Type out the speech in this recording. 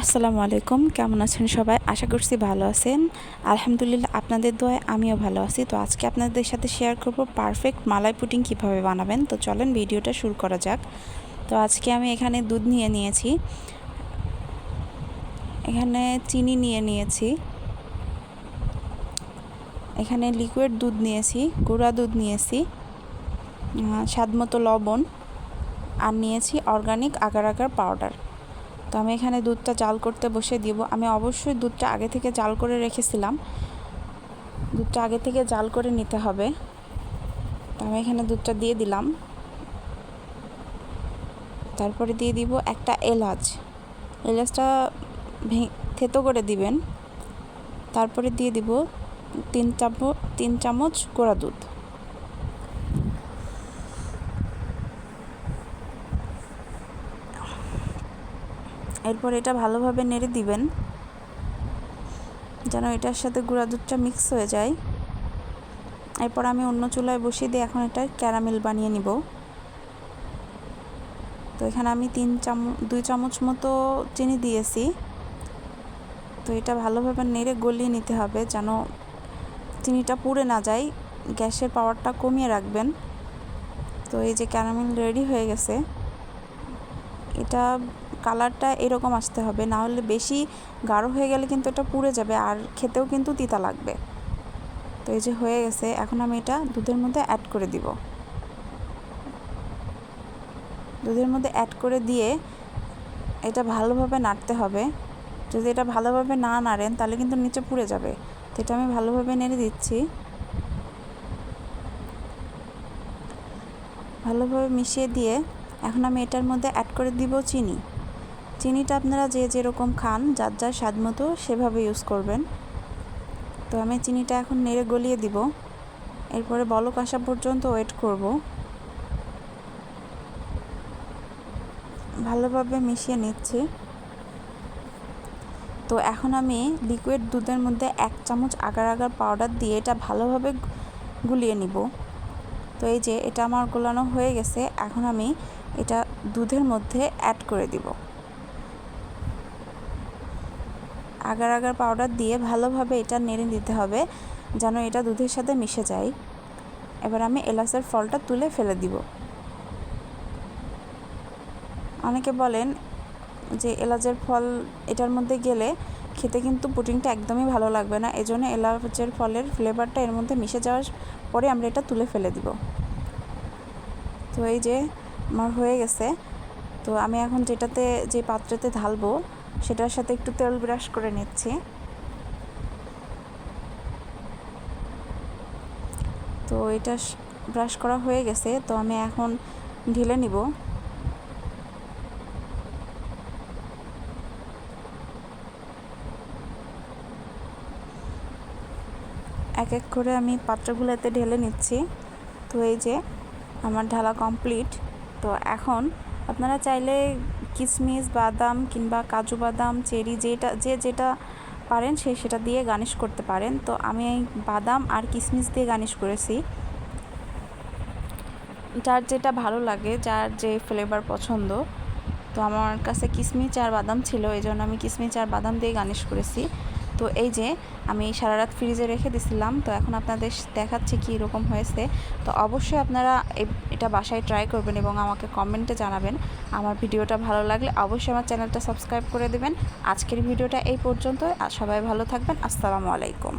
আসসালামু আলাইকুম, কেমন আছেন সবাই? আশা করছি ভালো আছেন। আলহামদুলিল্লাহ, আপনাদের দোয়ায় আমিও ভালো আছি। তো আজকে আপনাদের সাথে শেয়ার করব পারফেক্ট মালাই পুডিং কিভাবে বানাবেন। তো চলেন ভিডিওটা শুরু করা যাক। তো আজকে আমি এখানে দুধ নিয়ে নিয়েছি, এখানে চিনি নিয়ে নিয়েছি, এখানে লিকুইড দুধ নিয়েছি, গুঁড়া দুধ নিয়েছি, স্বাদমতো লবণ, আর নিয়েছি অর্গানিক আগার আগার পাউডার। তো আমি এখানে দুধটা জাল করতে বসে দিব। আমি অবশ্যই দুধটা আগে থেকে জাল করে রেখেছিলাম, দুধটা আগে থেকে জাল করে নিতে হবে। তো আমি এখানে দুধটা দিয়ে দিলাম, তারপরে দিয়ে দিব একটা এলাচটা থেতো করে দিবেন। তারপরে দিয়ে দিব 3 চামচ গুঁড়া দুধ। এরপর এটা ভালোভাবে নেড়ে দিবেন যেন এটার সাথে গুঁড়া দুধটা মিক্স হয়ে যায়। এরপর আমি অন্য চুলায় বসিয়ে দিয়ে এখন এটা ক্যারামেল বানিয়ে নিব। তো এখানে আমি 2 চামচ মতো চিনি দিয়েছি। তো এটা ভালোভাবে নেড়ে গলিয়ে নিতে হবে যেন চিনিটা পুড়ে না যায়। গ্যাসের পাওয়ারটা কমিয়ে রাখবেন। তো এই যে ক্যারামেল রেডি হয়ে গেছে। এটা কালারটা এরকম আসতে হবে, না হলে বেশি গাঢ় হয়ে গেলে কিন্তু এটা পুড়ে যাবে আর খেতেও কিন্তু তিতা লাগবে। তো এই যে হয়ে গেছে, এখন আমি এটা দুধের মধ্যে অ্যাড করে দিব। দুধের মধ্যে অ্যাড করে দিয়ে এটা ভালোভাবে নাড়তে হবে। যদি এটা ভালোভাবে না নাড়েন তাহলে কিন্তু নিচে পুড়ে যাবে। তো এটা আমি ভালোভাবে নেড়ে দিচ্ছি, ভালোভাবে মিশিয়ে দিয়ে এখন আমি এটার মধ্যে অ্যাড করে দিব চিনিটা আপনারা যে যেরকম খান, যার যার স্বাদ মতো সেভাবে ইউজ করবেন। তো আমি চিনিটা এখন নেড়ে গলিয়ে দিব। এরপরে বলক আসা পর্যন্ত ওয়েট করব। ভালোভাবে মিশিয়ে নিচ্ছি। তো এখন আমি লিকুইড দুধের মধ্যে 1 চামচ আগার আগার পাউডার দিয়ে এটা ভালোভাবে গুলিয়ে নিব। তো এই যে এটা আমার গোলানো হয়ে গেছে, এখন আমি এটা দুধের মধ্যে অ্যাড করে দিব। আগার আগার পাউডার দিয়ে ভালোভাবে এটা নেড়ে দিতে হবে যেন এটা দুধের সাথে মিশে যায়। এবার আমি এলাচের ফলটা তুলে ফেলে দিব। অনেকে বলেন যে এলাচের ফল এটার মধ্যে গেলে খেতে কিন্তু পুডিংটা একদমই ভালো লাগবে না, এজন্য এলাচের ফলের ফ্লেভারটা এর মধ্যে মিশে যাওয়ার পরে আমরা এটা তুলে ফেলে দিব। তো এই যে আমার হয়ে গেছে। তো আমি এখন যে পাত্রতে ঢালবো সেটার সাথে একটু তেল ব্রাশ করে নিচ্ছি। তো এটা ব্রাশ করা হয়ে গেছে, তো আমি এখন ঢেলে নিব। এক এক করে আমি পাত্রগুলোতে ঢেলে নিচ্ছি। তো এই যে আমার ঢালা কমপ্লিট। তো এখন আপনারা চাইলে কিশমিশ, বাদাম কিংবা কাজু বাদাম, চেরি যেটা পারেন সেটা দিয়ে গার্নিশ করতে পারেন। তো আমি এই বাদাম আর কিশমিশ দিয়ে গার্নিশ করেছি। যার যেটা ভালো লাগে, যার যে ফ্লেভার পছন্দ। তো আমার কাছে কিশমিশ আর বাদাম ছিল, এই জন্য আমি কিশমিশ আর বাদাম দিয়ে গার্নিশ করেছি। তো এই যে আমি সারা রাত ফ্রিজে রেখে দিয়েছিলাম। তো এখন আপনাদের দেখাচ্ছি কী রকম হয়েছে। তো অবশ্যই আপনারা এটা বাসায় ট্রাই করবেন এবং আমাকে কমেন্টে জানাবেন। আমার ভিডিওটা ভালো লাগলে অবশ্যই আমার চ্যানেলটা সাবস্ক্রাইব করে দেবেন। আজকের ভিডিওটা এই পর্যন্ত। সবাই ভালো থাকবেন। আসসালামু আলাইকুম।